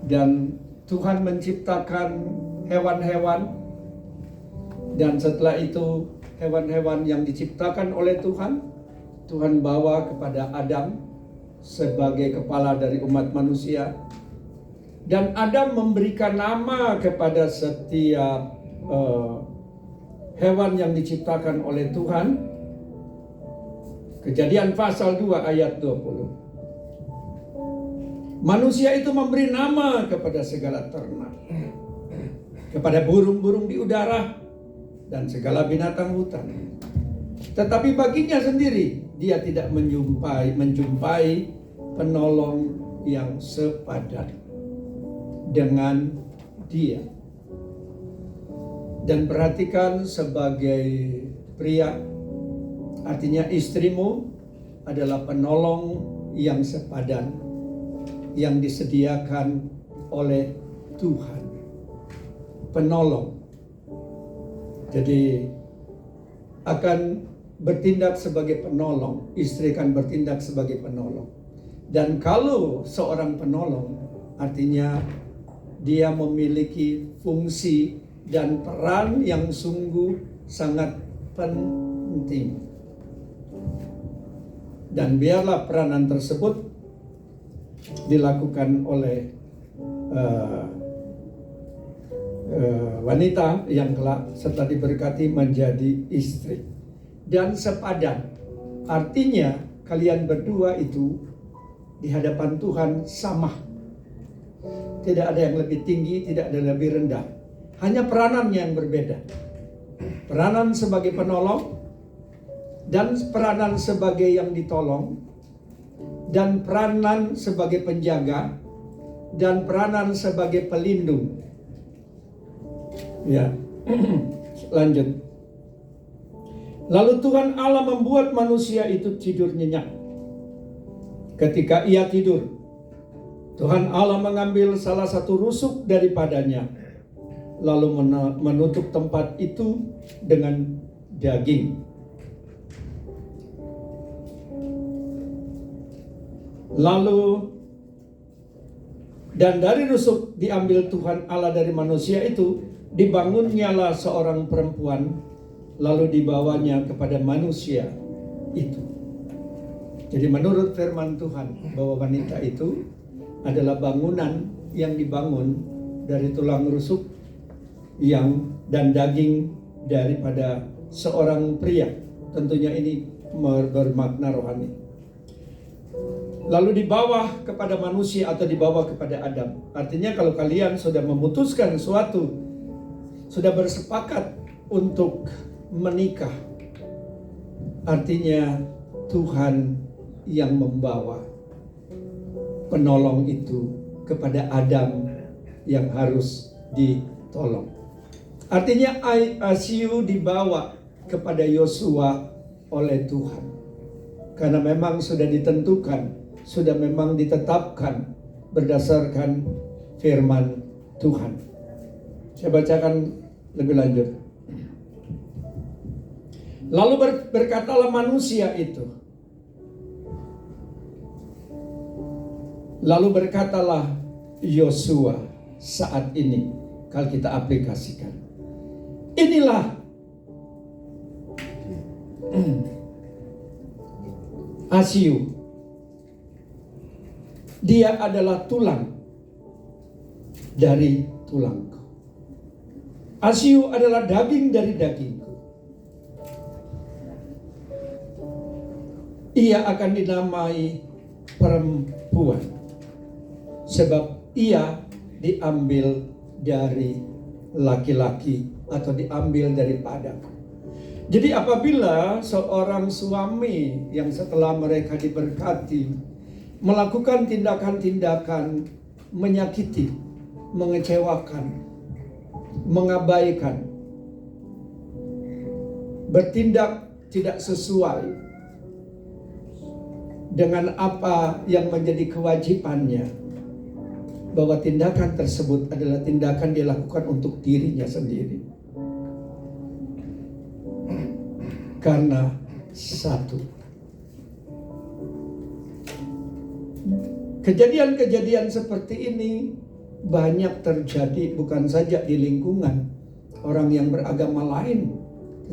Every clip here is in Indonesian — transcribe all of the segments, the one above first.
Dan Tuhan menciptakan hewan-hewan, dan setelah itu hewan-hewan yang diciptakan oleh Tuhan, Tuhan bawa kepada Adam sebagai kepala dari umat manusia. Dan Adam memberikan nama kepada setiap hewan yang diciptakan oleh Tuhan. Kejadian pasal 2 ayat 20. Manusia itu memberi nama kepada segala ternak, kepada burung-burung di udara, dan segala binatang hutan. Tetapi baginya sendiri, dia tidak menjumpai penolong yang sepadan dengan dia. Dan perhatikan, sebagai pria, artinya istrimu adalah penolong yang sepadan yang disediakan oleh Tuhan. Penolong. Jadi akan bertindak sebagai penolong, istri akan bertindak sebagai penolong. Dan kalau seorang penolong, artinya dia memiliki fungsi dan peran yang sungguh sangat penting. Dan biarlah peranan tersebut dilakukan oleh wanita yang kelak setelah diberkati menjadi istri. Dan sepadan, artinya kalian berdua itu di hadapan Tuhan sama. Tidak ada yang lebih tinggi, tidak ada yang lebih rendah. Hanya peranan yang berbeda. Peranan sebagai penolong, dan peranan sebagai yang ditolong, dan peranan sebagai penjaga, dan peranan sebagai pelindung. Ya, lanjut. Lalu Tuhan Allah membuat manusia itu tidur nyenyak. Ketika ia tidur, Tuhan Allah mengambil salah satu rusuk daripadanya, lalu menutup tempat itu dengan daging. Lalu, dan dari rusuk diambil Tuhan Allah dari manusia itu, dibangunnyalah seorang perempuan, lalu dibawanya kepada manusia itu. Jadi menurut firman Tuhan, bahwa wanita itu adalah bangunan yang dibangun dari tulang rusuk dan daging daripada seorang pria. Tentunya ini bermakna rohani. Lalu dibawa kepada manusia atau dibawa kepada Adam. Artinya kalau kalian sudah memutuskan suatu, sudah bersepakat untuk menikah, artinya Tuhan yang membawa penolong itu kepada Adam yang harus ditolong. Artinya Asiu dibawa kepada Yosua oleh Tuhan. Karena memang sudah ditentukan, sudah memang ditetapkan berdasarkan firman Tuhan. Saya bacakan lebih lanjut. Lalu berkatalah manusia itu. Lalu berkatalah Yosua saat ini, kalau kita aplikasikan. Inilah Asiu. Dia adalah tulang dari tulangku. Asiu adalah daging dari dagingku. Ia akan dinamai perempuan, sebab ia diambil dari laki-laki atau diambil daripadaku. Jadi apabila seorang suami yang setelah mereka diberkati melakukan tindakan-tindakan menyakiti, mengecewakan, mengabaikan, bertindak tidak sesuai dengan apa yang menjadi kewajibannya, bahwa tindakan tersebut adalah tindakan dia lakukan untuk dirinya sendiri. Karena satu, kejadian-kejadian seperti ini banyak terjadi bukan saja di lingkungan orang yang beragama lain,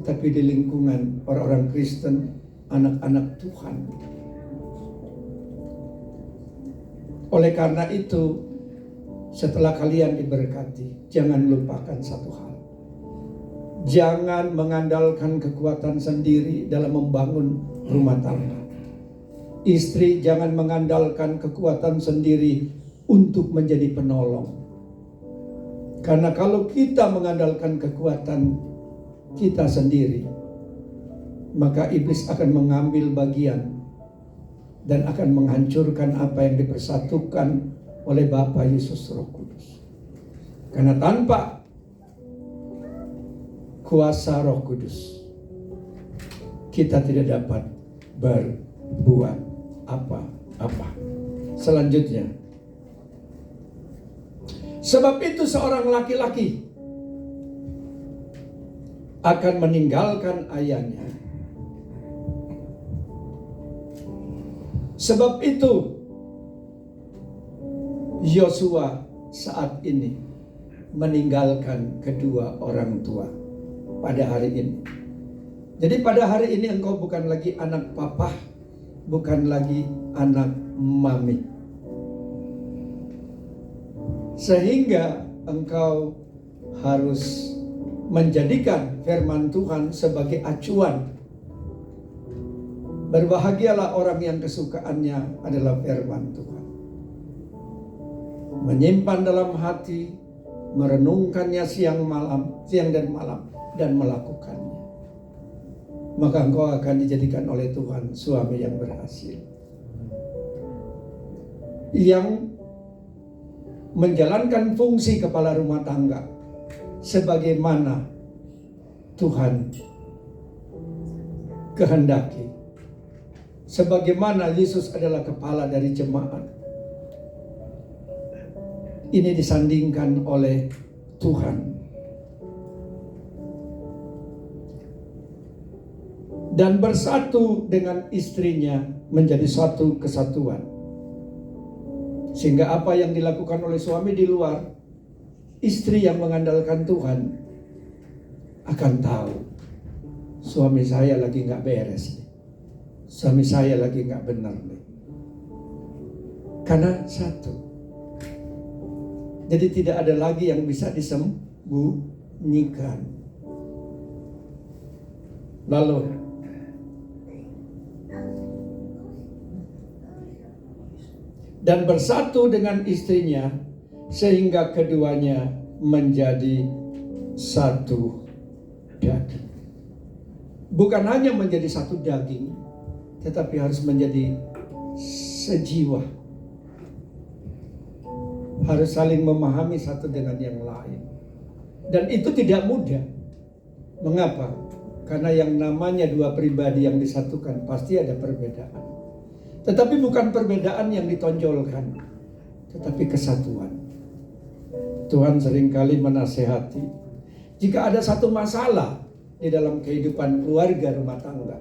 tetapi di lingkungan orang-orang Kristen, anak-anak Tuhan. Oleh karena itu, setelah kalian diberkati, jangan lupakan satu hal. Jangan mengandalkan kekuatan sendiri dalam membangun rumah tangga. Istri jangan mengandalkan kekuatan sendiri untuk menjadi penolong. Karena kalau kita mengandalkan kekuatan kita sendiri, maka iblis akan mengambil bagian dan akan menghancurkan apa yang dipersatukan oleh Bapa, Yesus, Roh Kudus. Karena tanpa kuasa Roh Kudus, kita tidak dapat berbuat apa-apa. Selanjutnya, sebab itu seorang laki-laki akan meninggalkan ayahnya. Sebab itu Yosua saat ini meninggalkan kedua orang tua pada hari ini. Jadi pada hari ini engkau bukan lagi anak papa, bukan lagi anak mami. Sehingga engkau harus menjadikan firman Tuhan sebagai acuan. Berbahagialah orang yang kesukaannya adalah firman Tuhan. Menyimpan dalam hati, merenungkannya siang dan malam, dan melakukannya. Maka engkau akan dijadikan oleh Tuhan suami yang berhasil, yang menjalankan fungsi kepala rumah tangga sebagaimana Tuhan kehendaki, sebagaimana Yesus adalah kepala dari jemaat. Ini disandingkan oleh Tuhan. Dan bersatu dengan istrinya menjadi satu kesatuan. Sehingga apa yang dilakukan oleh suami di luar, istri yang mengandalkan Tuhan akan tahu, suami saya lagi gak beres nih. Suami saya lagi gak benar nih. Karena satu. Jadi tidak ada lagi yang bisa disembunyikan. Lalu dan bersatu dengan istrinya sehingga keduanya menjadi satu daging. Bukan hanya menjadi satu daging, tetapi harus menjadi sejiwa. Harus saling memahami satu dengan yang lain. Dan itu tidak mudah. Mengapa? Karena yang namanya dua pribadi yang disatukan pasti ada perbedaan. Tetapi bukan perbedaan yang ditonjolkan, tetapi kesatuan. Tuhan seringkali menasehati, jika ada satu masalah di dalam kehidupan keluarga rumah tangga,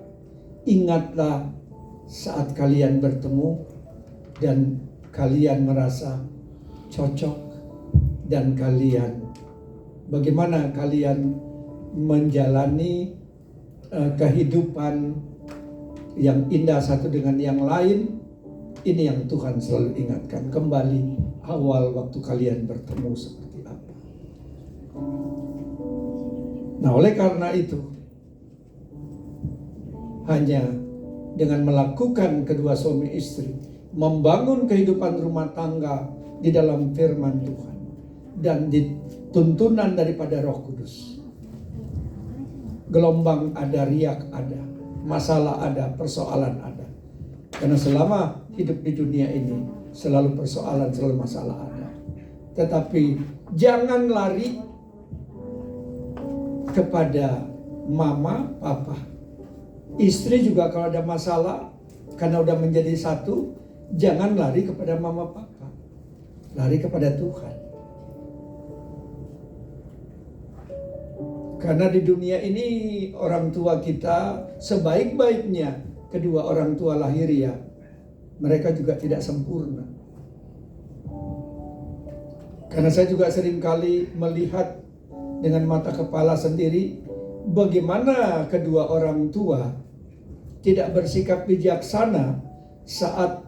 ingatlah saat kalian bertemu dan kalian merasa cocok, dan bagaimana kalian menjalani kehidupan yang indah satu dengan yang lain. Ini yang Tuhan selalu ingatkan kembali awal waktu kalian bertemu seperti apa. Nah, oleh karena itu, hanya dengan melakukan kedua suami istri membangun kehidupan rumah tangga di dalam firman Tuhan dan dituntunan daripada Roh Kudus. Gelombang ada, riak ada, masalah ada, persoalan ada. Karena selama hidup di dunia ini selalu persoalan, selalu masalah ada. Tetapi jangan lari kepada mama, papa. Istri juga kalau ada masalah, karena udah menjadi satu, jangan lari kepada mama, papa. Lari kepada Tuhan. Karena di dunia ini orang tua kita sebaik-baiknya kedua orang tua lahiriah, mereka juga tidak sempurna. Karena saya juga seringkali melihat dengan mata kepala sendiri bagaimana kedua orang tua tidak bersikap bijaksana saat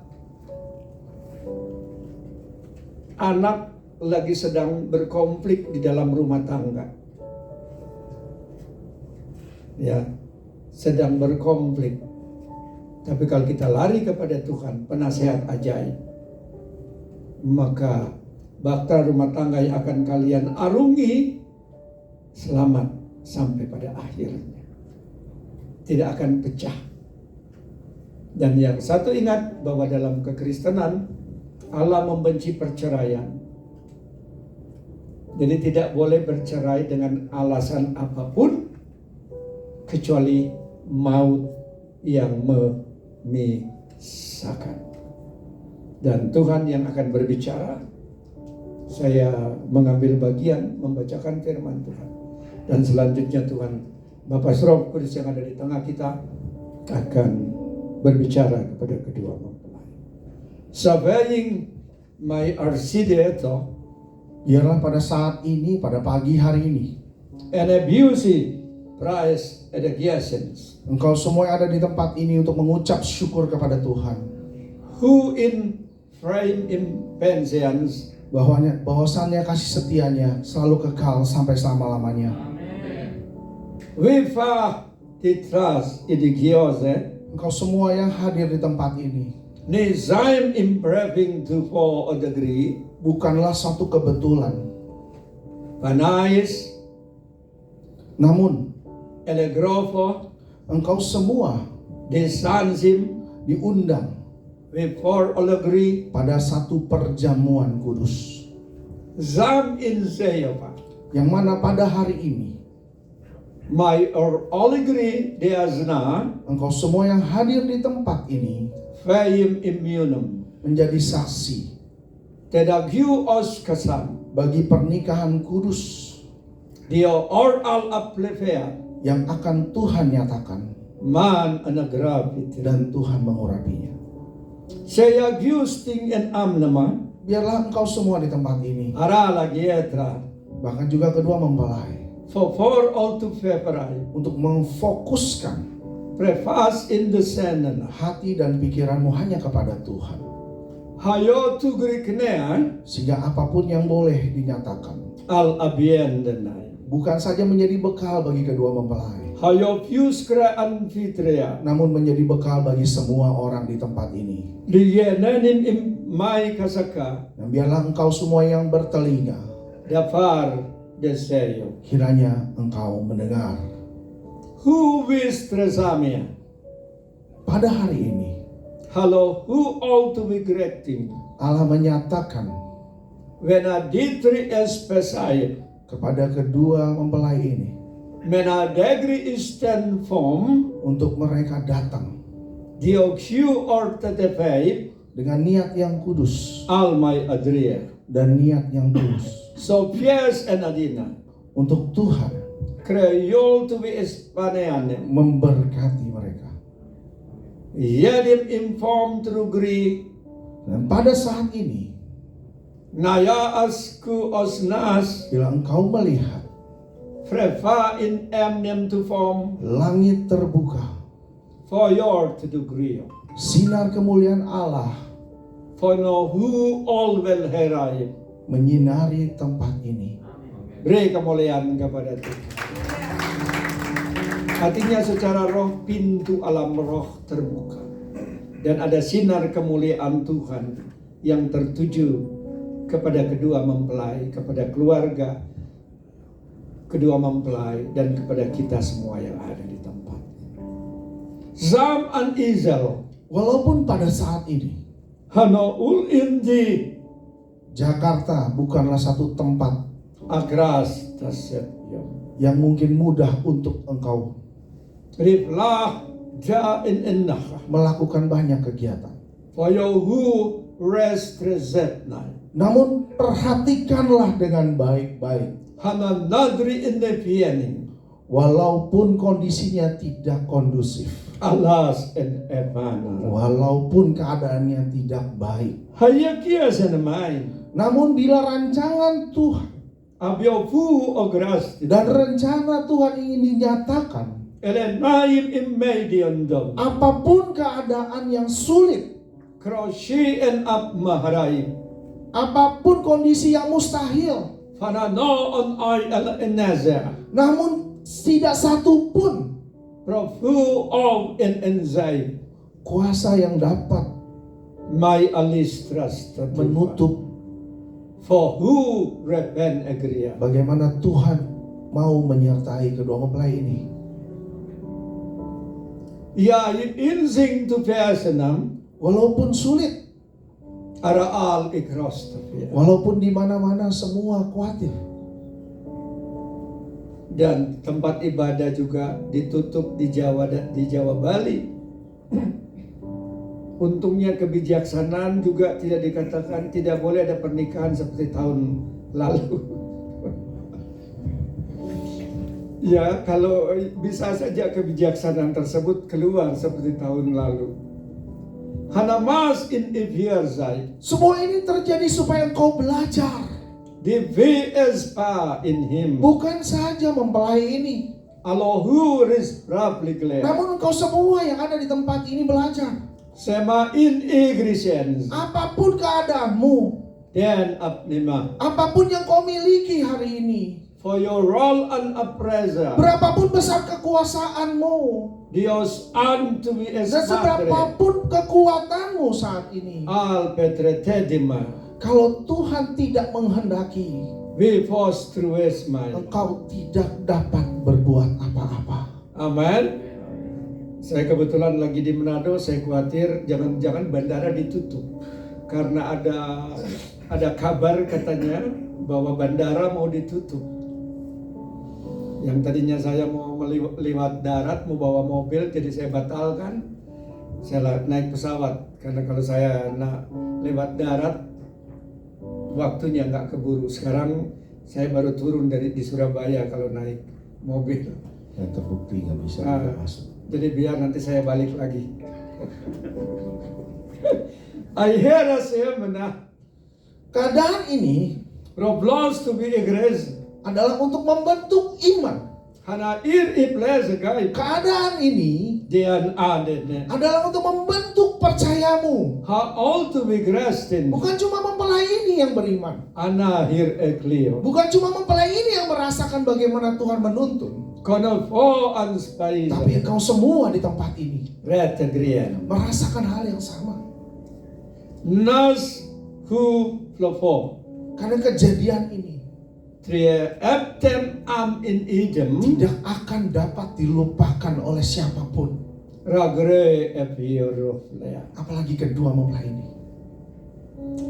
anak lagi sedang berkonflik di dalam rumah tangga. Ya, sedang berkonflik. Tapi kalau kita lari kepada Tuhan, penasehat ajaib, maka bahtera rumah tangga yang akan kalian arungi selamat sampai pada akhirnya. Tidak akan pecah. Dan yang satu ingat bahwa dalam kekristenan Allah membenci perceraian. Jadi tidak boleh bercerai dengan alasan apapun kecuali maut yang memisahkan. Dan Tuhan yang akan berbicara. Saya mengambil bagian membacakan firman Tuhan. Dan selanjutnya Tuhan Bapa Roh Kudus yang ada di tengah kita akan berbicara kepada kedua mempelai. Surveying my arsideto, biarlah pada saat ini, pada pagi hari ini, and abusive price educations, engkau semua yang ada di tempat ini untuk mengucap syukur kepada Tuhan, who in frame impensions, bahwasannya kasih setianya selalu kekal sampai selama-lamanya. viva titras edigiose, Engkau semua yang hadir di tempat ini, Nizam improving to for a degree, bukanlah suatu kebetulan, Panais, namun Elegrofo, engkau semua Desansim, diundang before all agree, pada satu perjamuan kudus, Zam in Zayapa, yang mana pada hari ini my or all agree deazna, engkau semua yang hadir di tempat ini Fayim immunum, menjadi saksi Tedagyu os kasam, bagi pernikahan kudus Dio or al aplefea, yang akan Tuhan nyatakan man anagrapit, dan Tuhan mengurapinya. Saya Gusting and Amnama, Biarlah engkau semua di tempat ini, Arala Gietra, bahkan juga kedua mempelai, for all to February, untuk memfokuskan preface in the Senana, hati dan pikiranmu hanya kepada Tuhan, Hayo to Greeknean, sehingga apapun yang boleh dinyatakan al abiendenai, bukan saja menjadi bekal bagi kedua mempelai, Hayo Fuskra Anfitria, namun menjadi bekal bagi semua orang di tempat ini. Diyenanim im mai kasaka, Dan biarlah engkau semua yang bertelinga, Dafar deseyo, kiranya engkau mendengar. who wis tresamia, Pada hari ini Hello, who all to be greeting, Allah menyatakan when a ditri espesai, kepada kedua mempelai ini when a degree is ten form, untuk mereka datang Diokyu or tetefei, dengan niat yang kudus al my adria, dan niat yang tulus so Piers and Adina, untuk Tuhan Kreyol to be espaneane, memberkati mereka. Yedim inform through Greek, Dan pada saat ini, Naya asku osnas, bila engkau melihat Frefa in emnem to form, langit terbuka, for your to degree, sinar kemuliaan Allah for no who all will herai, menyinari tempat ini. beri kemuliaan kepada Tuhan. Artinya secara roh pintu alam roh terbuka. Dan ada sinar kemuliaan Tuhan yang tertuju kepada kedua mempelai, kepada keluarga kedua mempelai, dan kepada kita semua yang ada di tempat. Zam an Izel, Walaupun pada saat ini Hano ul indi Jakarta bukanlah satu tempat agras tasyatyo, yang mungkin mudah untuk engkau riflah ja in innah, melakukan banyak kegiatan, for you who rest resetnai, namun perhatikanlah dengan baik-baik. Hana nadri in the pianing, Walaupun kondisinya tidak kondusif, Alas en evanar. Walaupun keadaannya tidak baik. Hayakia senemain. Namun bila rancangan Tuhan Abiofu ogras. dan rencana Tuhan ingin dinyatakan, Elenaim immediondom. apapun keadaan yang sulit, Kroshi en ab maharaim. apapun kondisi yang mustahil, Fanano on ay al enaza. namun tidak satu pun Profu of en enzai. kuasa yang dapat My alistras menutup For who repent agria. bagaimana Tuhan mau menyertai kedua mempelai ini. Ya inzing tu peasenam. Walaupun sulit, Araal ikrostofia. walaupun di mana-mana semua khawatir, Dan tempat ibadah juga ditutup di Jawa Bali. Untungnya kebijaksanaan juga tidak dikatakan tidak boleh ada pernikahan seperti tahun lalu. Ya, kalau bisa saja kebijaksanaan tersebut keluar seperti tahun lalu. Hanamas in Ivierzai. semua ini terjadi supaya engkau belajar. Di VSPA in him. Bukan saja mempelai ini, Allahu risprapligle. namun engkau semua yang ada di tempat ini belajar. Sema in igrisens. Apapun keadaanmu, Dan apnima. apapun yang kau miliki hari ini, For your role and appraiser. berapapun besar kekuasaanmu, Dios antu vi dan esmatre. seberapapun kekuatanmu saat ini, Al petretedima. kalau Tuhan tidak menghendaki, Vi fos truesmai. engkau tidak dapat berbuat apa-apa. Amin. Saya kebetulan lagi di Manado, saya khawatir jangan-jangan bandara ditutup. Karena ada kabar katanya bahwa bandara mau ditutup. Yang tadinya saya mau lewat darat, mau bawa mobil, jadi saya batalkan. Saya naik pesawat, karena kalau saya lewat darat, waktunya nggak keburu. Sekarang saya baru turun di Surabaya kalau naik mobil. Ya terbukti nggak bisa masuk. Jadi biar nanti saya balik lagi. Akhirnya saya menang. Keadaan ini Roblos to be igres. adalah untuk membentuk iman. Hana iplese guy. Keadaan ini Dian adetne. adalah untuk membentuk percayamu. Ha all to be grestin. Bukan cuma mempelai ini yang beriman. Ana hir eklio. Bukan cuma mempelai ini yang merasakan bagaimana Tuhan menuntun. Kono fo anspais. Tapi engkau semua di tempat ini Rete grien. merasakan hal yang sama. Nas hu flofo. Karena kejadian ini Trie eptem am in idem. tidak akan dapat dilupakan oleh siapapun. Ragre epioroflea. Apalagi kedua mempelai ini.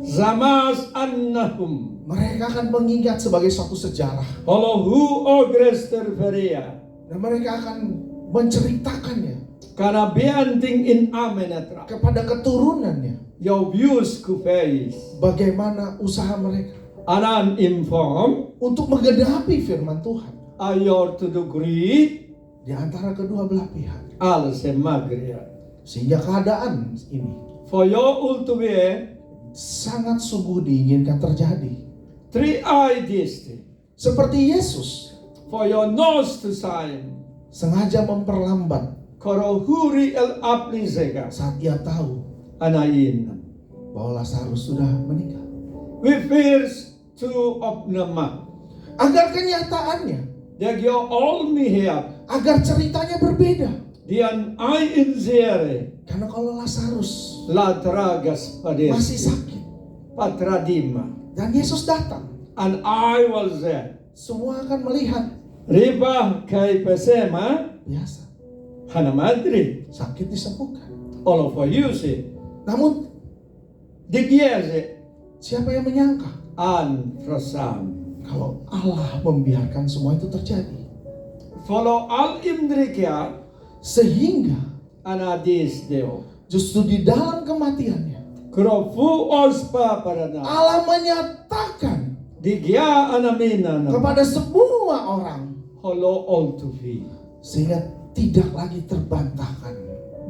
Zamas annahum. Mereka akan mengingat sebagai suatu sejarah. Holohu ogrester feria. Dan mereka akan menceritakannya Karena bianting in amenetra. kepada keturunannya. Your views kufeis. Bagaimana usaha mereka Anan inform. untuk menggenapi firman Tuhan. Ayor to degree. Di antara kedua belah pihak. Al semagria. Sehingga keadaan ini For your ultimate. sangat sungguh diinginkan terjadi. Three ideas. Seperti Yesus For your nose to sign. sengaja memperlambat Korohuri el aplisega. saat ia tahu Anayin. bahwa Lazarus sudah meninggal. We fears to opnama. Agar kenyataannya, Dagyo all me here. agar ceritanya berbeda. Dian I in zere. Karena kalau Lazarus La tragas masih padesi. sakit Patradima. dan Yesus datang, And I was there. semua akan melihat Riba kai pesema. biasa, Hana madri. sakit disembuhkan. All for you see. Namun Digiese. siapa yang menyangka An frosam. kalau Allah membiarkan semua itu terjadi, Follow al imdrikia. sehingga Anadis deo. justru di dalam kematiannya Krofu ospa parana. Allah menyatakan Digya anamina. kepada semua orang, Holo all to be. sehingga tidak lagi terbantahkan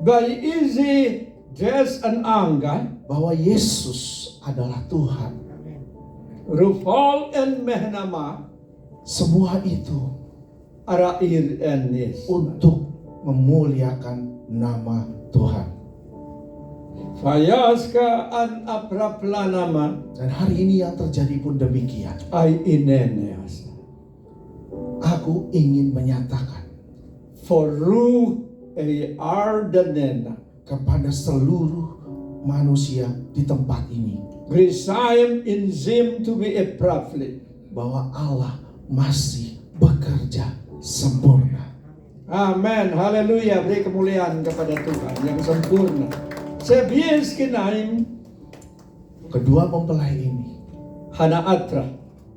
by easy des an angka, bahwa Yesus adalah Tuhan. rufal en mehnama, Semua itu arair enis. untuk memuliakan nama Tuhan. Fayaska an apraplanama, Dan hari ini yang terjadi pun demikian. ai ineneas. Aku ingin menyatakan For ru e ardenena, kepada seluruh manusia di tempat ini grisaim in zim to be a prophet. bahwa Allah masih bekerja sempurna. Amen, haleluya, beri kemuliaan kepada Tuhan yang sempurna. Sebies kinaim Kedua mempelai ini hana atra,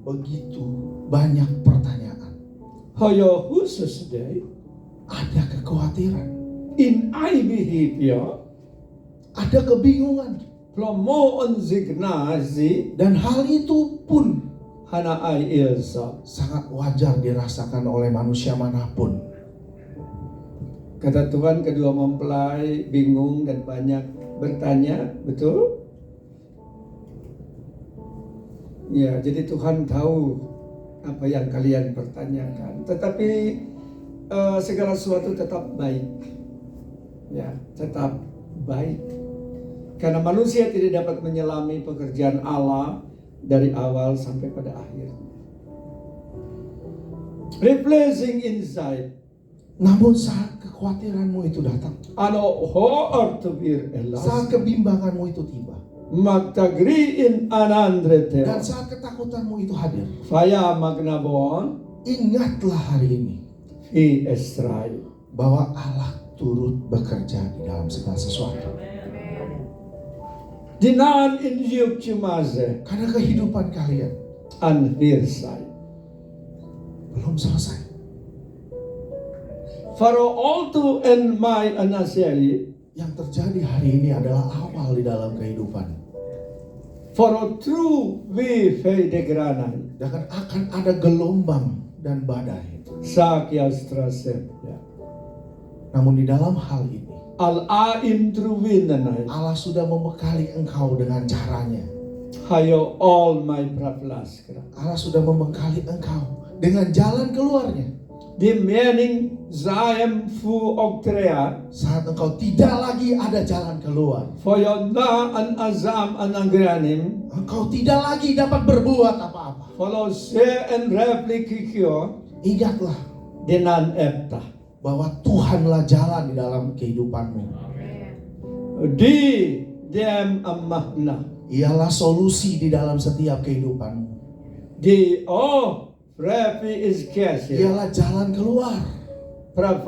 begitu banyak pertanyaan, hoyo khusus day, ada kekhawatiran, in I behavior, ada kebingungan, plomo on zignazi, dan hal itu pun hana I ilsa. sangat wajar dirasakan oleh manusia manapun. Kata Tuhan, kedua mempelai bingung dan banyak bertanya, betul? Ya, jadi Tuhan tahu apa yang kalian pertanyakan. Tetapi segala sesuatu tetap baik. Ya, tetap baik. Karena manusia tidak dapat menyelami pekerjaan Allah dari awal sampai pada akhir. Replacing insight. Namun saat kekhawatiranmu itu datang, Ano hoor to bir elas. saat kebimbanganmu itu tiba, Magtagriin anandrete. dan saat ketakutanmu itu hadir, Faya magnabon ingatlah hari ini fi Israel. bahwa Allah turut bekerja di dalam segala sesuatu. Dinan in yuk cumaze Karena kehidupan kalian an virsai. belum selesai. Faro all to and my anaseri. Yang terjadi hari ini adalah awal di dalam kehidupan. Faro true we fe de granai. Dan akan ada gelombang dan badai. Sakyas trasep. Namun di dalam hal ini, Al aim true winanai. Allah sudah membekali engkau dengan caranya. Hayo all my praplaskra. Allah sudah membekali engkau dengan jalan keluarnya. The meaning Zayam fu oktrea. Saat engkau tidak lagi ada jalan keluar, Foyonda an azam an agranim. engkau tidak lagi dapat berbuat apa-apa. Follow se and replikikyo. Ingatlah Dinan epta. bahwa Tuhanlah jalan di dalam kehidupanmu. Di dem amahna. Ialah solusi di dalam setiap kehidupanmu. Di repi is kesya. Ialah jalan keluar.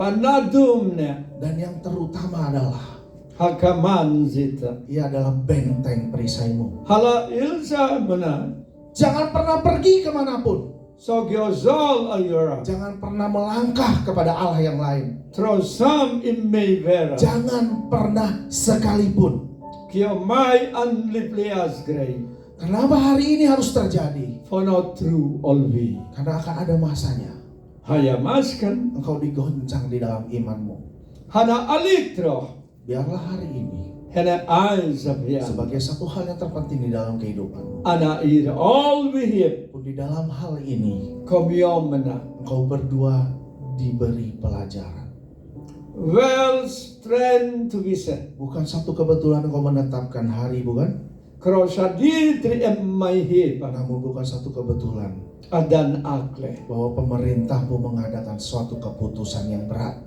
Pravanadumne. Dan yang terutama adalah Hakaman zita. ia adalah benteng perisaimu. Hala ilsa benar. Jangan pernah pergi kemanapun. So gyozol ayura. Jangan pernah melangkah kepada Allah yang lain. Trosam immei vera. Jangan pernah sekalipun. Kyo mai anliplias grey. Kenapa hari ini harus terjadi? Fono true olvi. Karena akan ada masanya Hayamaskan. engkau digoncang di dalam imanmu. Hana alitro. Biarlah hari ini Hana aizabyan. sebagai satu hal yang terpenting di dalam kehidupanmu. Ana ir all vihip. Pun di dalam hal ini Komyomena. engkau berdua diberi pelajaran. Well strength to be said. Bukan satu kebetulan engkau menetapkan hari, bukan? Krosadir tri emmaihi. Namun bukan satu kebetulan Adan akle. bahwa pemerintah pun mengadakan suatu keputusan yang berat.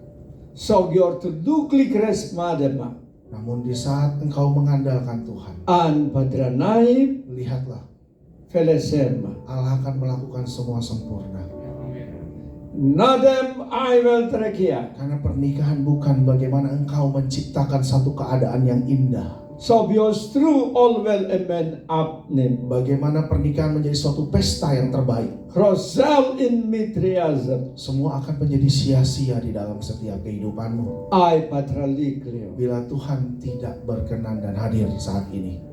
So gyor to dukli kres madema. Namun di saat engkau mengandalkan Tuhan, An padranai lihatlah felesema. Allah akan melakukan semua sempurna. Nadem I will trekia. Karena pernikahan bukan bagaimana engkau menciptakan satu keadaan yang indah. So bios true all well amen apnim. Bagaimana pernikahan menjadi suatu pesta yang terbaik. Rosal in mitriazem. Semua akan menjadi sia-sia di dalam setiap kehidupanmu I patraliklio. bila Tuhan tidak berkenan dan hadir saat ini.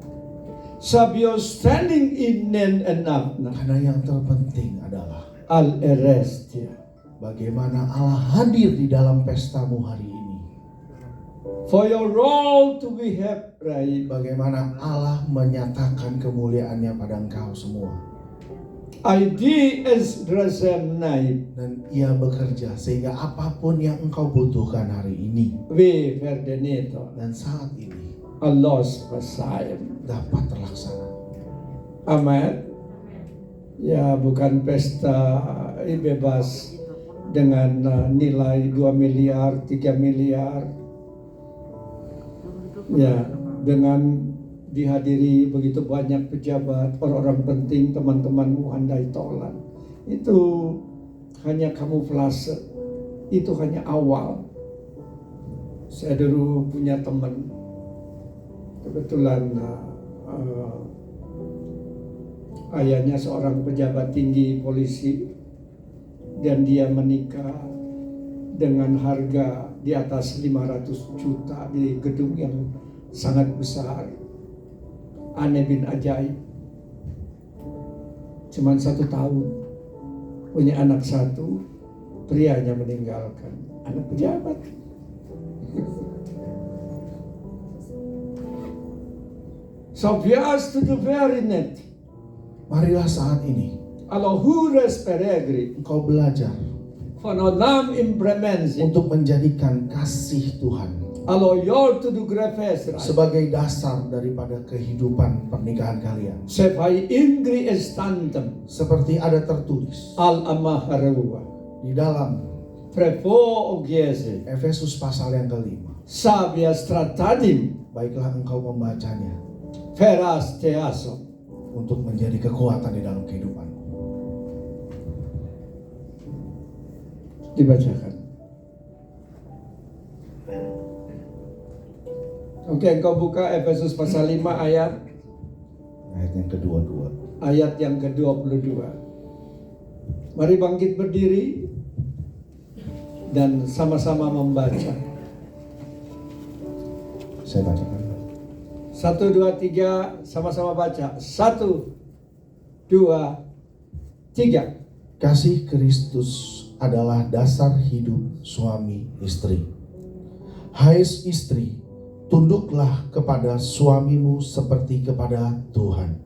Sabios standing in nen enapna. Karena yang terpenting adalah Al erestia. bagaimana Allah hadir di dalam pestamu hari ini. For your role to be right. Bagaimana Allah menyatakan kemuliaannya pada engkau semua. ID is resem naib. Dan ia bekerja sehingga apapun yang engkau butuhkan hari ini We verdeneto. dan saat ini Allah's pasayam. dapat terlaksana. Amin. Ya, bukan pesta bebas dengan nilai 2 miliar, 3 miliar. Ya, dengan dihadiri begitu banyak pejabat, orang-orang penting, teman-temanmu handai tolan. Itu hanya kamuflase. Itu hanya awal. Saya dulu punya teman, kebetulan ayahnya seorang pejabat tinggi polisi, dan dia menikah dengan harga di atas 500 juta di gedung yang sangat besar. Aneh bin ajaib. Cuman 1 tahun, punya anak 1, prianya meninggalkan, anak pejabat. So we ask to do very net. Marilah saat ini Allo hures peregri, engkau belajar fonodam impremensi, untuk menjadikan kasih Tuhan allo yor to do grefesra, sebagai dasar daripada kehidupan pernikahan kalian. sepai ingri estantem, Seperti ada tertulis al amaharua, di dalam prevo ogiese, Efesus pasal yang kelima. sabia stratadim, Baiklah engkau membacanya feras teaso. untuk menjadi kekuatan di dalam kehidupanmu. Dibacakan. Oke, engkau buka Efesus pasal 5 ayat Yang kedua-dua. ayat yang ke-22. Mari bangkit berdiri dan sama-sama membaca. Saya bacakan. 1, 2, 3, sama-sama baca. 1, 2, 3. Kasih Kristus adalah dasar hidup suami istri. Hai istri, tunduklah kepada suamimu seperti kepada Tuhan.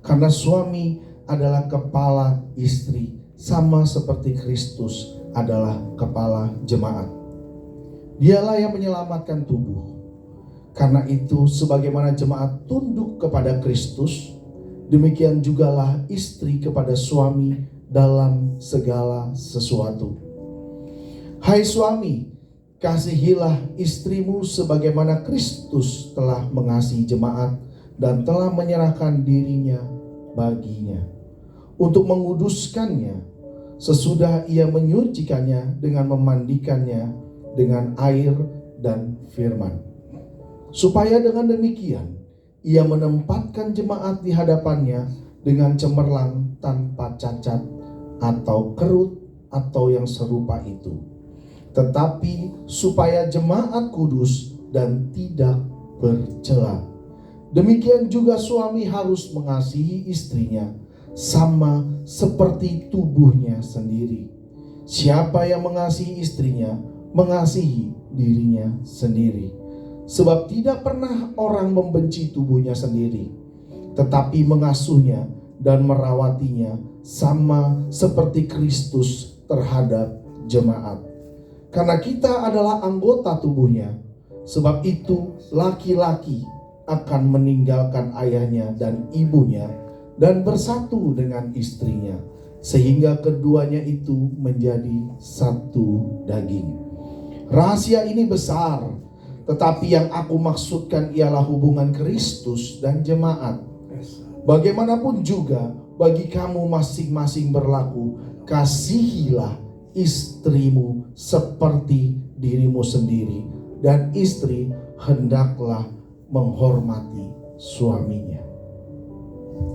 Karena suami adalah kepala istri, sama seperti Kristus adalah kepala jemaat. Dialah yang menyelamatkan tubuh. Karena itu, sebagaimana jemaat tunduk kepada Kristus, demikian jugalah istri kepada suami dalam segala sesuatu. Hai suami, kasihilah istrimu sebagaimana Kristus telah mengasihi jemaat dan telah menyerahkan dirinya baginya untuk menguduskannya sesudah ia menyucikannya dengan memandikannya dengan air dan firman, supaya dengan demikian ia menempatkan jemaat di hadapannya dengan cemerlang tanpa cacat atau kerut atau yang serupa itu, tetapi supaya jemaat kudus dan tidak bercela. Demikian juga suami harus mengasihi istrinya sama seperti tubuhnya sendiri. Siapa yang mengasihi istrinya mengasihi dirinya sendiri. Sebab tidak pernah orang membenci tubuhnya sendiri, tetapi mengasuhnya dan merawatinya sama seperti Kristus terhadap jemaat. Karena kita adalah anggota tubuhnya. Sebab itu laki-laki akan meninggalkan ayahnya dan ibunya dan bersatu dengan istrinya, sehingga keduanya itu menjadi satu daging. Rahasia ini besar, tetapi yang aku maksudkan ialah hubungan Kristus dan jemaat. Bagaimanapun juga bagi kamu masing-masing berlaku, kasihilah istrimu seperti dirimu sendiri, dan istri hendaklah menghormati suaminya.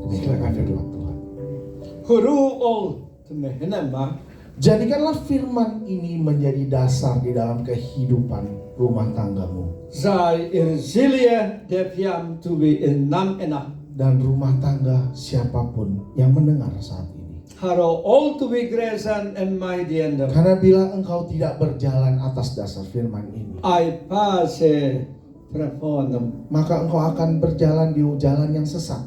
Demikian firman Tuhan. Huru ol temehenema. Jadikanlah firman ini menjadi dasar di dalam kehidupan rumah tanggamu. Zai irzilie defiam to be enam enam. Dan rumah tangga siapapun yang mendengar saat ini. Haro all to be gresan and mighty and Karena bila engkau tidak berjalan atas dasar firman ini, I pass prefonum. maka engkau akan berjalan di jalan yang sesat.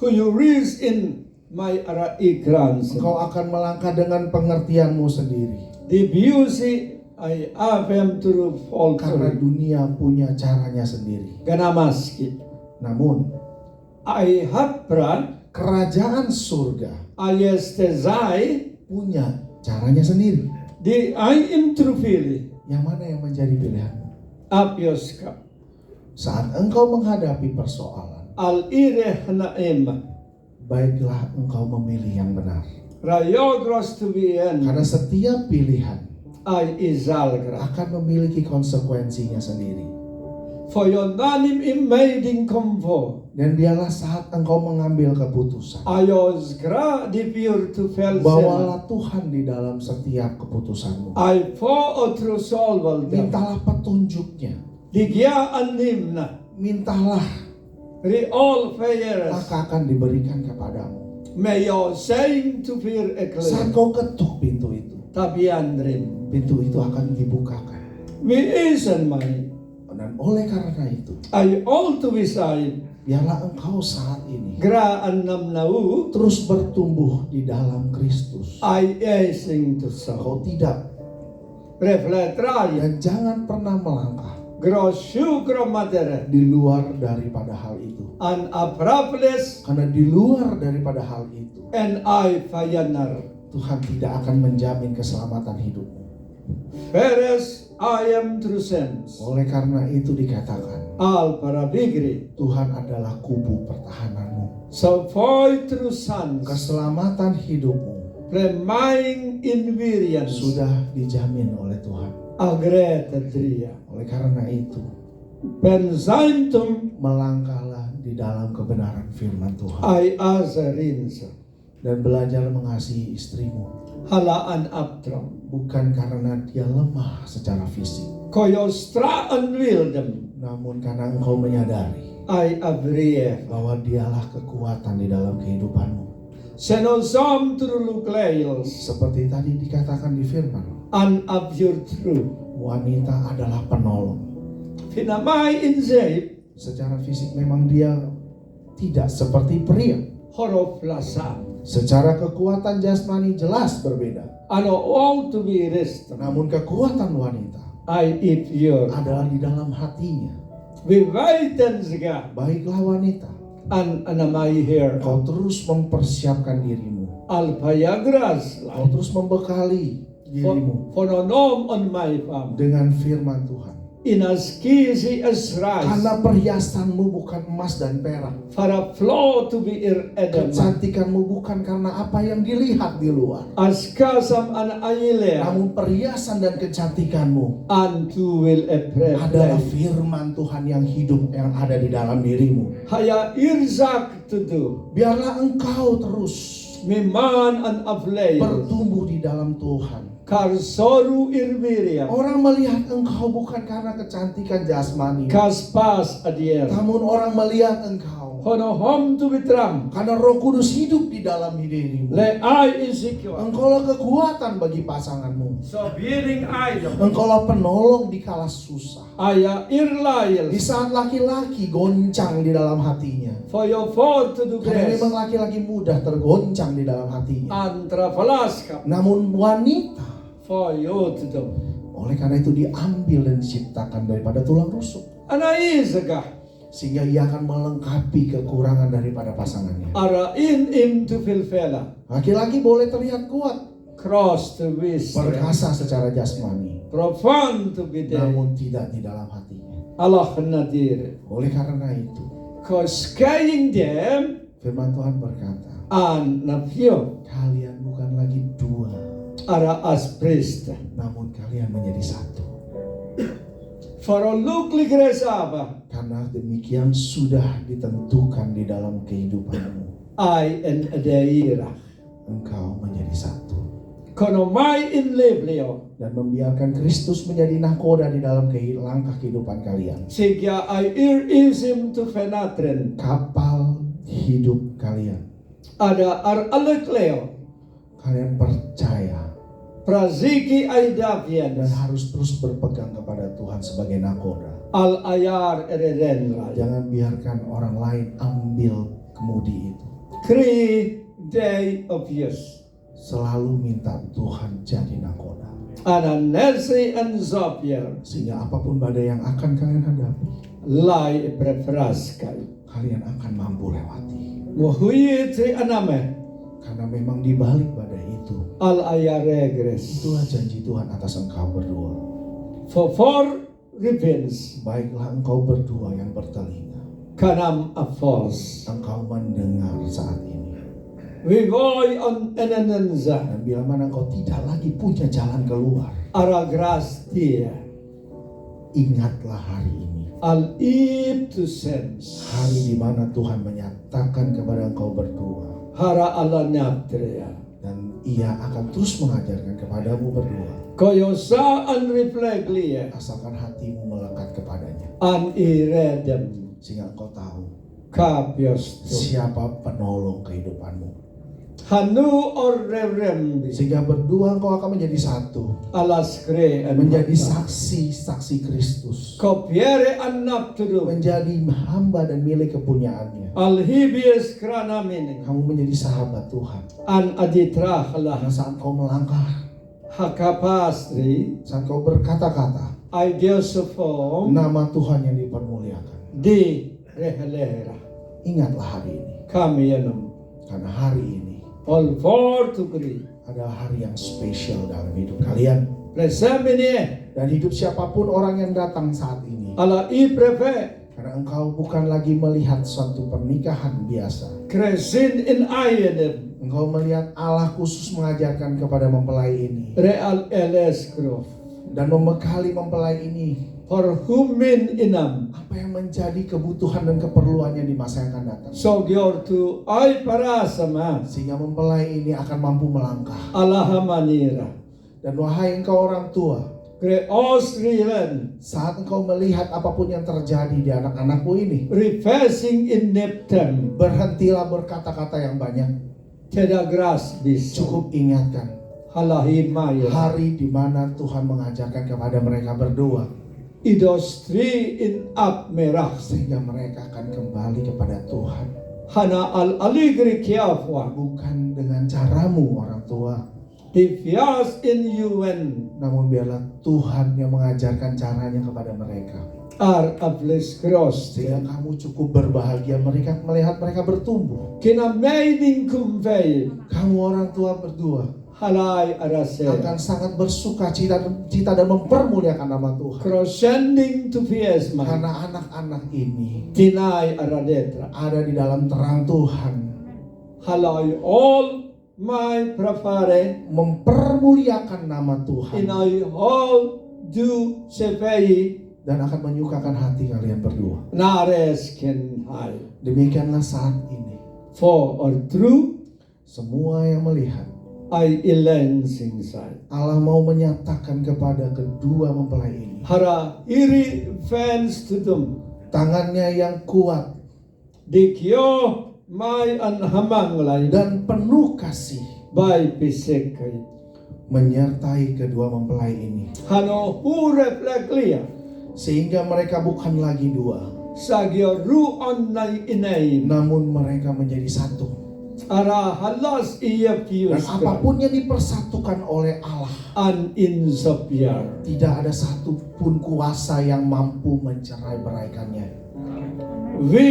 Who you reach in my ara igrans. Engkau akan melangkah dengan pengertianmu sendiri. The beauty I am to fall Karena through. dunia punya caranya sendiri. Ganamaski. Namun, I have brought kerajaan surga ayestezai punya caranya sendiri. the I am trufili Yang mana yang menjadi pilihanmu? apioska Saat engkau menghadapi persoalan, al ire hnaem baiklah engkau memilih yang benar. rayogros to be en Karena setiap pilihan I izalgra akan memiliki konsekuensinya sendiri. for your nanim invading comfort Dan biarlah saat engkau mengambil keputusan, ayos gra di pure to fel bawalah Tuhan di dalam setiap keputusanmu. I for through solval Mintalah petunjuknya. digya animna Mintalah, re all fires maka akan diberikan kepadamu. may your saying to fear Saat eclair kau ketuk pintu itu, tabiandrim pintu itu akan dibukakan. we isen my Dan oleh karena itu, I all to be side biarlah engkau saat ini gra annam nau terus bertumbuh di dalam Kristus. I asing to so Engkau tidak refletrai dan jangan pernah melangkah groshu gromadere di luar daripada hal itu. an abrables Karena di luar daripada hal itu, and I fayanar Tuhan tidak akan menjamin keselamatan hidupmu. feres I am true sense Oleh karena itu dikatakan, al parabigri Tuhan adalah kubu pertahananmu. so for true sons Keselamatan hidupmu remain in variance sudah dijamin oleh Tuhan. agreta tria Oleh karena itu, benzaintum melangkahlah di dalam kebenaran firman Tuhan. I azarinsa Dan belajar mengasihi istrimu. halaan abtram Bukan karena dia lemah secara fisik, koyostra unwildem namun karena engkau menyadari I abrie bahwa dialah kekuatan di dalam kehidupanmu. senosam trulukleils Seperti tadi dikatakan di firman, an abjur true wanita adalah penolong. finamai inzeip Secara fisik memang dia tidak seperti pria. horoflasam Secara kekuatan jasmani jelas berbeda. ano all to be rest Namun kekuatan wanita I if your adalah di dalam hatinya. vivaitensga Baiklah wanita, an anamai here kau terus mempersiapkan dirimu. alpayagras Kau terus membekali dirimu fononom on my fam dengan firman Tuhan. inaskisi esrais Karena perhiasanmu bukan emas dan perak. para flow to be edema Kecantikanmu bukan karena apa yang dilihat di luar. askasam an aile Namun perhiasan dan kecantikanmu antu will adalah eprep firman Tuhan yang hidup yang ada di dalam dirimu. haya irzak to do Biarlah engkau terus miman an aflay bertumbuh di dalam Tuhan. karsoru irviria Orang melihat engkau bukan karena kecantikan jasmani, kaspas adier namun orang melihat engkau hono hom to be tram karena Roh Kudus hidup di dalam dirimu. le I insecure Engkaulah kekuatan bagi pasanganmu. so being idol Engkaulah penolong di kala susah. aya irlail Di saat laki-laki goncang di dalam hatinya. for your for to do Karena grace memang laki-laki mudah tergoncang di dalam hatinya. antra falaska Namun wanita, for you to do oleh karena itu diambil dan diciptakan daripada tulang rusuk. anaizaga Sehingga ia akan melengkapi kekurangan daripada pasangannya. ara in to fulfilla Laki-laki boleh terlihat kuat, cross to wisdom perkasa secara jasmani, profound to be there namun tidak di dalam hatinya. Allah nadir Oleh karena itu, cause skying them firman Tuhan berkata, an nafyo kalian bukan lagi dua, ara as priest namun kalian menjadi satu. for a look like grace aba Karena demikian sudah ditentukan di dalam kehidupanmu. I and adaira Engkau menjadi satu. kono mai in livlio Dan membiarkan Kristus menjadi nahkoda di dalam langkah kehidupan kalian. sigya I isim to fenatren Kapal hidup kalian. ada ar alekleo Kalian percaya Praziki dan aidavian. harus terus berpegang kepada Tuhan sebagai nakoda. Al ayar erenra. Jangan biarkan orang lain ambil kemudi itu. 3 day of years. Selalu minta Tuhan jadi nakoda. Ananesi and Zapier. Sehingga apapun badai yang akan kalian hadapi, Lai preferaskay. kalian akan mampu lewati. Muhuyitri aname. Karena memang di balik badai itu, Al ayaregres. itulah janji Tuhan atas engkau berdua. For revenge. Baiklah engkau berdua yang bertelinga, Kanam afos. engkau mendengar saat ini. Vivoy on enenenza. Dan bila mana engkau tidak lagi punya jalan keluar, Aragras dia. ingatlah hari ini. Al iptusens. Hari di mana Tuhan menyatakan kepada engkau berdua, Hara ala nyatria. dan Ia akan terus mengajarkan kepadamu berdua, Koyosa an refleglia. asalkan hatimu melekat kepadanya, An iredem. sehingga engkau tahu Kapios. siapa penolong kehidupanmu. Hanu or rerembi. Sehingga berdua engkau akan menjadi satu, Alas kre an menjadi mata. saksi Kristus, Kopiere an napturu. menjadi hamba dan milik kepunyaannya. Al hibies krana mining. Kamu menjadi sahabat Tuhan. An aditra Karena halah. saat kau melangkah, Hakapastri. saat kau berkata-kata, Ideosofom. nama Tuhan yang dipermuliakan. Di rehelera. Ingatlah hari ini, Kami yanam. karena hari ini All for to agree. adalah hari yang spesial dalam hidup kalian. Presemini. Dan hidup siapapun orang yang datang saat ini, Ala i preve. karena engkau bukan lagi melihat suatu pernikahan biasa. Kresin in ayenem. Engkau melihat Allah khusus mengajarkan kepada mempelai ini Real eles grof. dan membekali mempelai ini For humin inam. apa yang menjadi kebutuhan dan keperluannya di masa yang akan datang. So gior to ay para sama. Sehingga mempelai ini akan mampu melangkah. Allah manira. Dan wahai engkau orang tua, Kre osrilen. saat engkau melihat apapun yang terjadi di anak-anakmu ini, Refacing in neptem. berhentilah berkata-kata yang banyak. Teda gras bis. Cukup ingatkan Halahi maya. hari di mana Tuhan mengajarkan kepada mereka berdua, Idostri in up merah. sehingga mereka akan kembali kepada Tuhan. Hana al aligri kiafwa. Bukan dengan caramu orang tua, Difias in UN. namun biarlah Tuhan yang mengajarkan caranya kepada mereka. Ar ablis cross. Sehingga kamu cukup berbahagia mereka melihat mereka bertumbuh. Kina meiding kumvei. Kamu orang tua berdua Halai arase. akan sangat bersuka cita dan mempermuliakan nama Tuhan. Crossending to fiesma. Karena anak-anak ini Tinai aradetra. ada di dalam terang Tuhan, Halai all my prafare. mempermuliakan nama Tuhan, Inai all do sevei. dan akan menyukakan hati kalian berdua. Nares ken hai. Demikianlah saat ini For or true. semua yang melihat I ilensing sai. Allah mau menyatakan kepada kedua mempelai ini, Hara iri fans to them. tangannya yang kuat Dikyo mai an hamang lai. dan penuh kasih By pisekai. menyertai kedua mempelai ini, Hano hu refleklia. sehingga mereka bukan lagi dua, Sagyo ru on nai inai. namun mereka menjadi satu. Ara halas iya Dan pius. apapun yang dipersatukan oleh Allah, An insopiar. tidak ada satupun kuasa yang mampu mencerai-beraikannya. We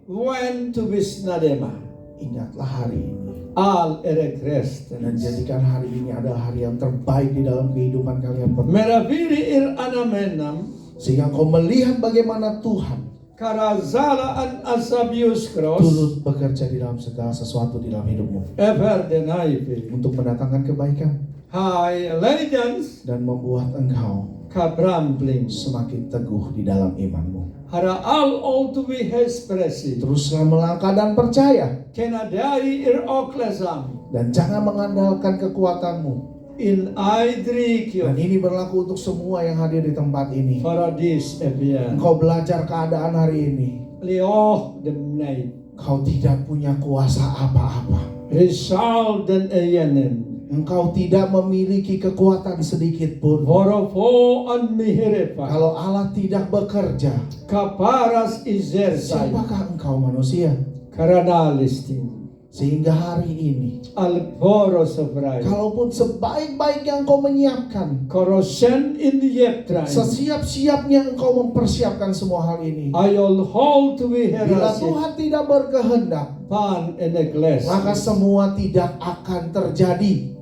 went to Visnadema. Ingatlah hari ini Al dan erekrest. jadikan hari ini adalah hari yang terbaik di dalam kehidupan kalian berdua. Meraviri ir anamenam. Sehingga kau melihat bagaimana Tuhan Karazala an asabius cross. turut bekerja di dalam segala sesuatu di dalam hidupmu Ever denaipi. untuk mendatangkan kebaikan Hai legends. dan membuat engkau Kabrambling. semakin teguh di dalam imanmu. Hara all to be expressive. Teruslah melangkah dan percaya, Kenadai ir oklesam. dan jangan mengandalkan kekuatanmu. In aidrikyo. Dan ini berlaku untuk semua yang hadir di tempat ini. Paradis evian. Engkau belajar keadaan hari ini. Lioh demnai. Kau tidak punya kuasa apa-apa. Rizal dan Eyanen. Engkau tidak memiliki kekuatan sedikit pun. Vorofo an mihirepa. Kalau Allah tidak bekerja, Kaparas izersai. siapakah engkau manusia? Karena listing. Sehingga hari ini, Alporo sovrai. kalaupun sebaik-baik yang engkau menyiapkan, Korosen in the yeptrai. sesiap-siapnya engkau mempersiapkan semua hal ini, Ayol hall to be bila herasi. Tuhan tidak berkehendak, Pan in the glass. maka semua tidak akan terjadi.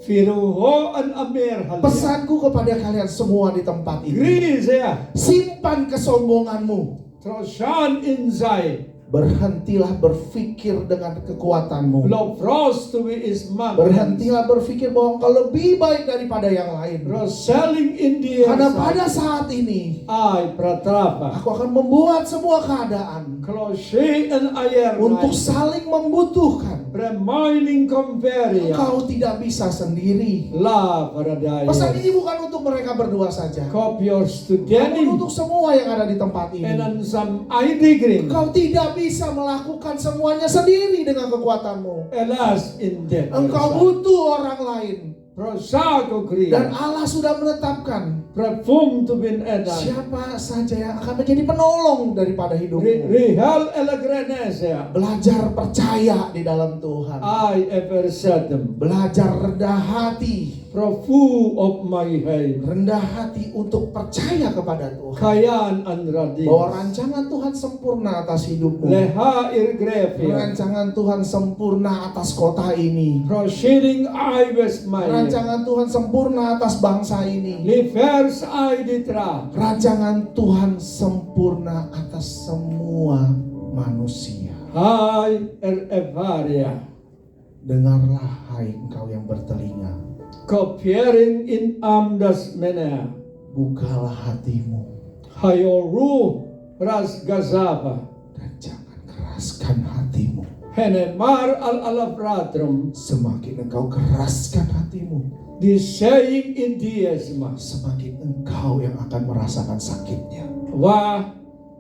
Firuho an amer halia. Pesanku kepada kalian semua di tempat ini, Grisea. simpan kesombonganmu. Troshan in zai. Berhentilah berpikir dengan kekuatanmu. Lo frost to be is man. Berhentilah berpikir bahwa engkau lebih baik daripada yang lain. Roselling in the Karena pada saat ini, Ay pratrapa. aku akan membuat semua keadaan Cloche and ayer. untuk saling membutuhkan. Remaining converia. Engkau tidak bisa sendiri. La paradise. Pesan ini bukan untuk mereka berdua saja, Copiers to namun denim. untuk semua yang ada di tempat ini. And some ID green. Engkau tidak bisa melakukan semuanya sendiri dengan kekuatanmu. Elas in death. Engkau butuh orang lain. Prosago green. Dan Allah sudah menetapkan Prefum to bin edan. siapa saja yang akan menjadi penolong daripada hidupmu. Rihal elagrenesia. Belajar percaya di dalam Tuhan. I ever said them. Belajar rendah hati. Profu of my head. Rendah hati untuk percaya kepada Tuhan. Kayan and radis. Bahwa rancangan Tuhan sempurna atas hidupmu. Leha irgrefia. Rancangan Tuhan sempurna atas kota ini. Proceeding I was my. Rancangan Tuhan sempurna atas bangsa ini. Livers I ditra. Rancangan Tuhan sempurna atas semua manusia. Hai evaria. Dengarlah hai engkau yang bertelinga. Kopiering in amdas mena. Bukalah hatimu Hayoru ras gazava. dan jangan keraskan hatimu. Henemar al alafratrum. Semakin engkau keraskan hatimu, The saying in diesma. semakin engkau yang akan merasakan sakitnya. Wa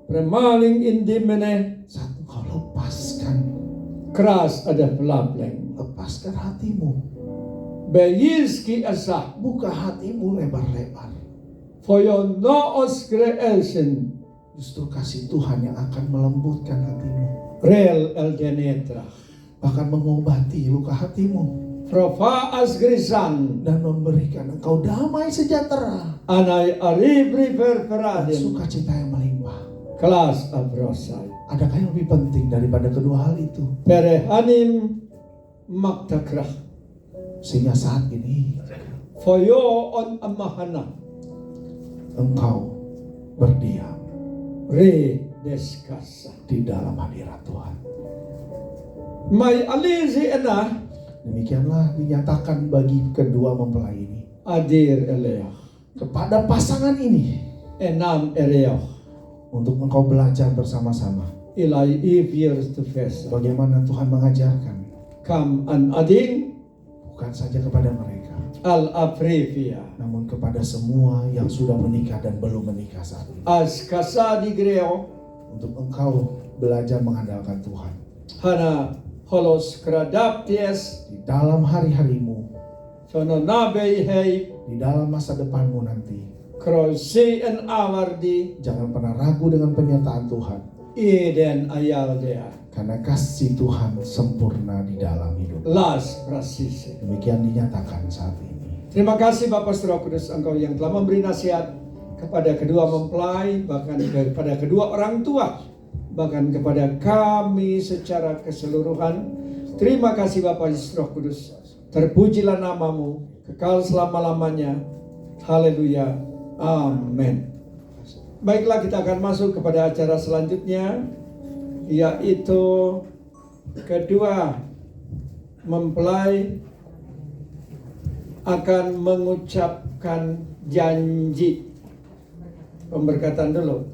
premaling in dimene. Saat engkau lepaskan, Kras ada pelapleng. lepaskan hatimu. Beyiski asah. Buka hatimu lebar-lebar. Foyo noos creation. Justru kasih Tuhan yang akan melembutkan hatimu, Rel el denetra. bahkan mengobati luka hatimu Profa asgrisan. dan memberikan engkau damai sejahtera Anai aribri dan verperadim. sukacita yang melimpah. Kelas abrosai. Adakah yang lebih penting daripada kedua hal itu? Perehanim maktakrah. Sehingga saat ini Foyo on amahana. engkau berdiam Re deskasa. di dalam hadirat Tuhan. May alizi ena. Demikianlah dinyatakan bagi kedua mempelai ini, Adir eleah. kepada pasangan ini, Enam ereah. untuk engkau belajar bersama-sama Ilai years to face. bagaimana Tuhan mengajarkan, Kam an ading bukan saja kepada mereka, al aprevia. namun kepada semua yang sudah menikah dan belum menikah saat ini. As kasa di greo. Untuk engkau belajar mengandalkan Tuhan Hana holos kradapties. di dalam hari-harimu, Sono nabei hei. di dalam masa depanmu nanti. Krosi en awardi. Jangan pernah ragu dengan penyertaan Tuhan, Iden ayal dea. karena kasih Tuhan sempurna di dalam hidup. Las prasisi. Demikian dinyatakan saat ini. Terima kasih Bapak Saudara Kudus, Engkau yang telah memberi nasihat kepada kedua mempelai, bahkan kepada kedua orang tua, bahkan kepada kami secara keseluruhan. Terima kasih Bapak Yesus Roh Kudus. Terpujilah namamu, kekal selama-lamanya. Haleluya. Amin. Baiklah, kita akan masuk kepada acara selanjutnya, yaitu kedua mempelai akan mengucapkan janji. Pemberkatan dulu.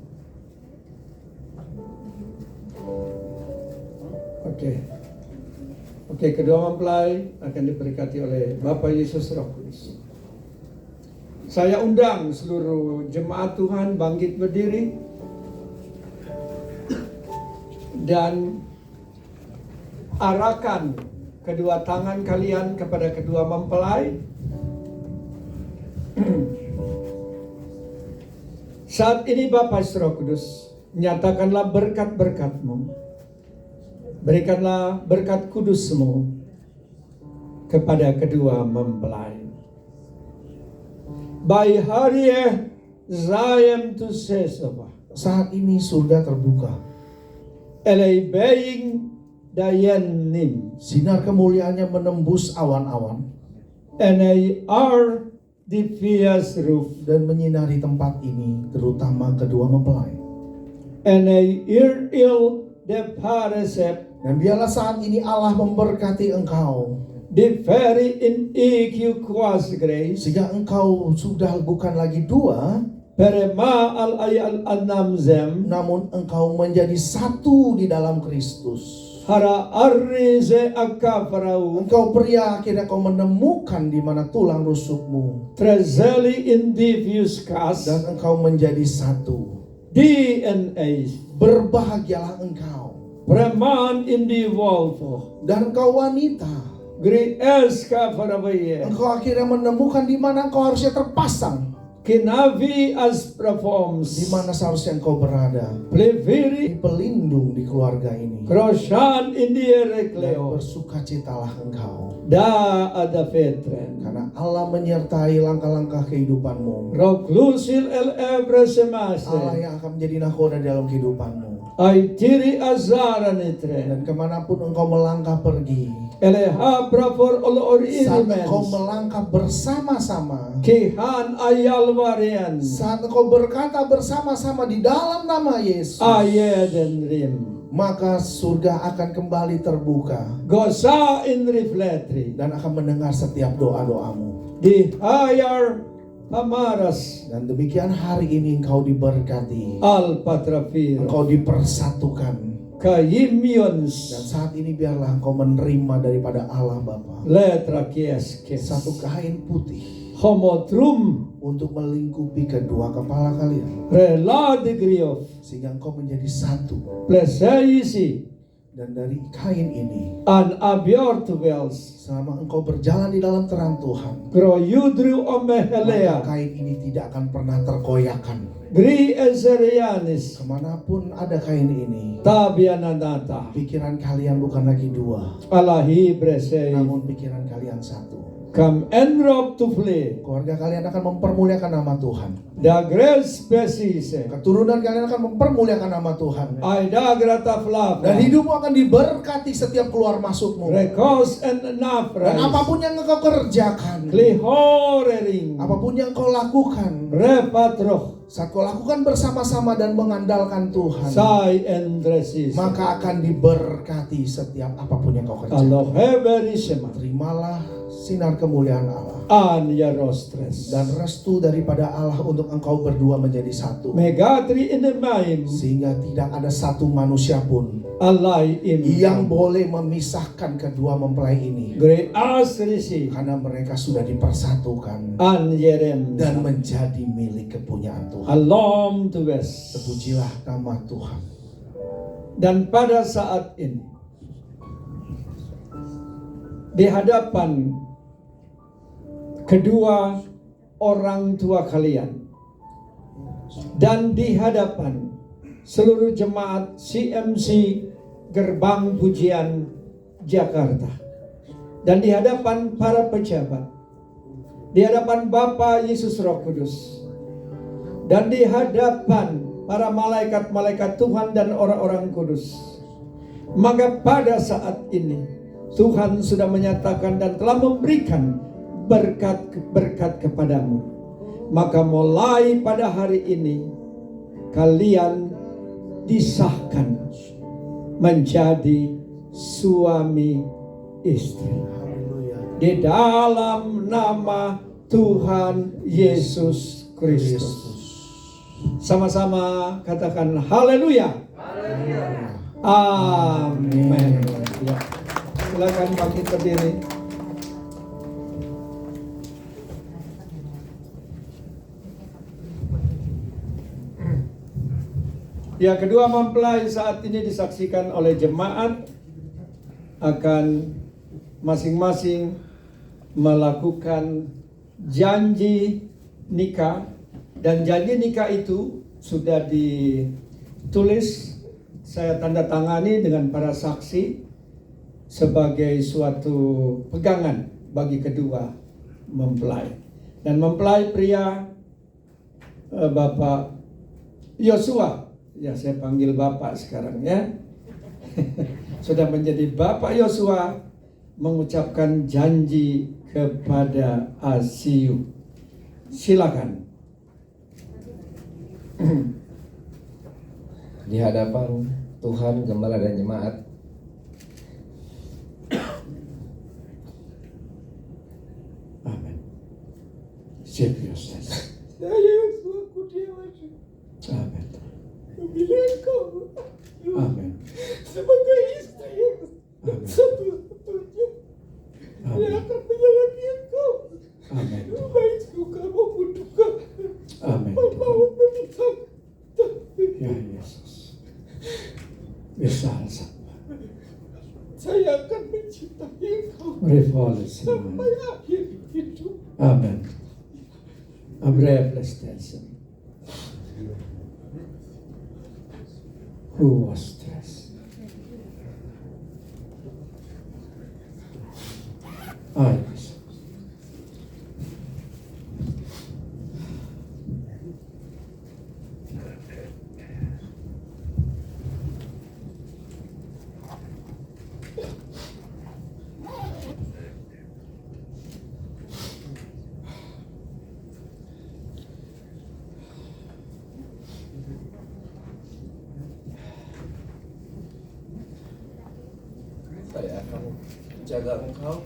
Oke, kedua mempelai akan diberkati oleh Bapak Yesus Roh Kudus. Saya undang seluruh jemaat Tuhan bangkit berdiri dan arahkan kedua tangan kalian kepada kedua mempelai. Saat ini Bapa Roh Kudus, nyatakanlah berkat-berkat-Mu. Berikanlah berkat kudus-Mu kepada kedua mempelai. By hari Zayem tu sesaba. Saat ini surga terbuka. Elei being dayanim. Sinar kemuliaannya menembus awan-awan Enei ar divias roof. dan menyinari tempat ini, terutama kedua mempelai. Enei il de paresep. Dan biarlah saat ini Allah memberkati engkau, De very in EQ quas grace. sehingga engkau sudah bukan lagi dua, Perema al ayal anamzem. namun engkau menjadi satu di dalam Kristus. Hara arrize akafarau. Engkau pria, akhirnya kau menemukan di mana tulang rusukmu, Trezeli in divius cas. dan engkau menjadi satu. DNA. Berbahagialah engkau, Preman in the Volvo. dan engkau wanita, Gri eska farabaye. engkau akhirnya menemukan di mana engkau harusnya terpasang, Kinavi as performs. di mana seharusnya engkau berada. Pleviri. Pelindung di keluarga ini, Kroshan in the dan erekleo. bersukacitalah engkau, Da ada fetren. karena Allah menyertai langkah-langkah kehidupanmu. Roklusil el Allah ebresemase. yang akan menjadi nakoda dalam kehidupanmu, Ai tiri azara netren. dan kemanapun engkau melangkah pergi, Eleha brafor ol saat engkau orimens. melangkah bersama-sama, Kihan ayal varian. saat engkau berkata bersama-sama di dalam nama Yesus, Ayeden rim. maka surga akan kembali terbuka Gosa in reflectri. dan akan mendengar setiap doa-doamu. Di hayar amaras Dan demikian hari ini engkau diberkati, al patrafir. engkau dipersatukan. Kayimions. Dan saat ini biarlah engkau menerima daripada Allah Bapa Letra kieskes. satu kain putih Homotrum. untuk melingkupi kedua kepala kalian, Rela degriof. sehingga engkau menjadi satu. Pleseisi. Dan dari kain ini, An abiortuvels. selama engkau berjalan di dalam terang Tuhan, Groyudru maka omehelea. kain ini tidak akan pernah terkoyakkan. Gri ezerianis. Kemanapun ada kain ini, Tabiananata. pikiran kalian bukan lagi dua, Alahi bresei. namun pikiran kalian satu. Come enrop to flee. Keluarga kalian akan mempermuliakan nama Tuhan. Da grace pesise. Keturunan kalian akan mempermuliakan nama Tuhan. Aida grata flava. Dan hidupmu akan diberkati setiap keluar masukmu. Rekos and Dan nafras. apapun yang engkau kerjakan, Klihorering. apapun yang kau lakukan, Repatroh. saat kau lakukan bersama-sama dan mengandalkan Tuhan, Sai endresis. maka akan diberkati setiap apapun yang kau kerjakan. Aloheberisema. Terimalah sinar kemuliaan Allah An yarostres. dan restu daripada Allah untuk engkau berdua menjadi satu, Megatri inemaim. sehingga tidak ada satu manusia pun Alai im. yang boleh memisahkan kedua mempelai ini, Gre asrisi. karena mereka sudah dipersatukan An yerem. dan menjadi milik kepunyaan Tuhan. Alom tu wes. Terpujilah nama Tuhan. Dan pada saat ini, di hadapan kedua orang tua kalian dan di hadapan seluruh jemaat CMC Gerbang Pujian Jakarta dan di hadapan para pejabat, di hadapan Bapa Yesus Roh Kudus, dan di hadapan para malaikat-malaikat Tuhan dan orang-orang kudus, maka pada saat ini Tuhan sudah menyatakan dan telah memberikan berkat-berkat kepadamu. Maka mulai pada hari ini kalian disahkan menjadi suami istri di dalam nama Tuhan Yesus Kristus. Sama-sama katakan haleluya. Amin. Ya. Silakan bangkit berdiri. Ya, kedua mempelai saat ini disaksikan oleh jemaat akan masing-masing melakukan janji nikah, dan janji nikah itu sudah ditulis, saya tanda tangani dengan para saksi sebagai suatu pegangan bagi kedua mempelai. Dan mempelai pria Bapak Yosua, ya saya panggil Bapak sekarang ya, sudah menjadi Bapak Yosua, mengucapkan janji kepada Asiu. Silakan. Di hadapan Tuhan, Gembala dan Jemaat, Amin. Siap Yosua. Saya Yosua Kurniawan Amin. memilih engkau Amin. sebagai istri yang Amin. satu-satunya yang Amin. akan menyayangi engkau Amin. baik suka maupun duka, Amin. baik maut memisah. Ya Yesus. Bisa sama. Saya akan mencintai engkau Revolusi. sampai akhir hidup. Amen. Abrevlestelsen. Who was stressed? Yes. saya akan jaga engkau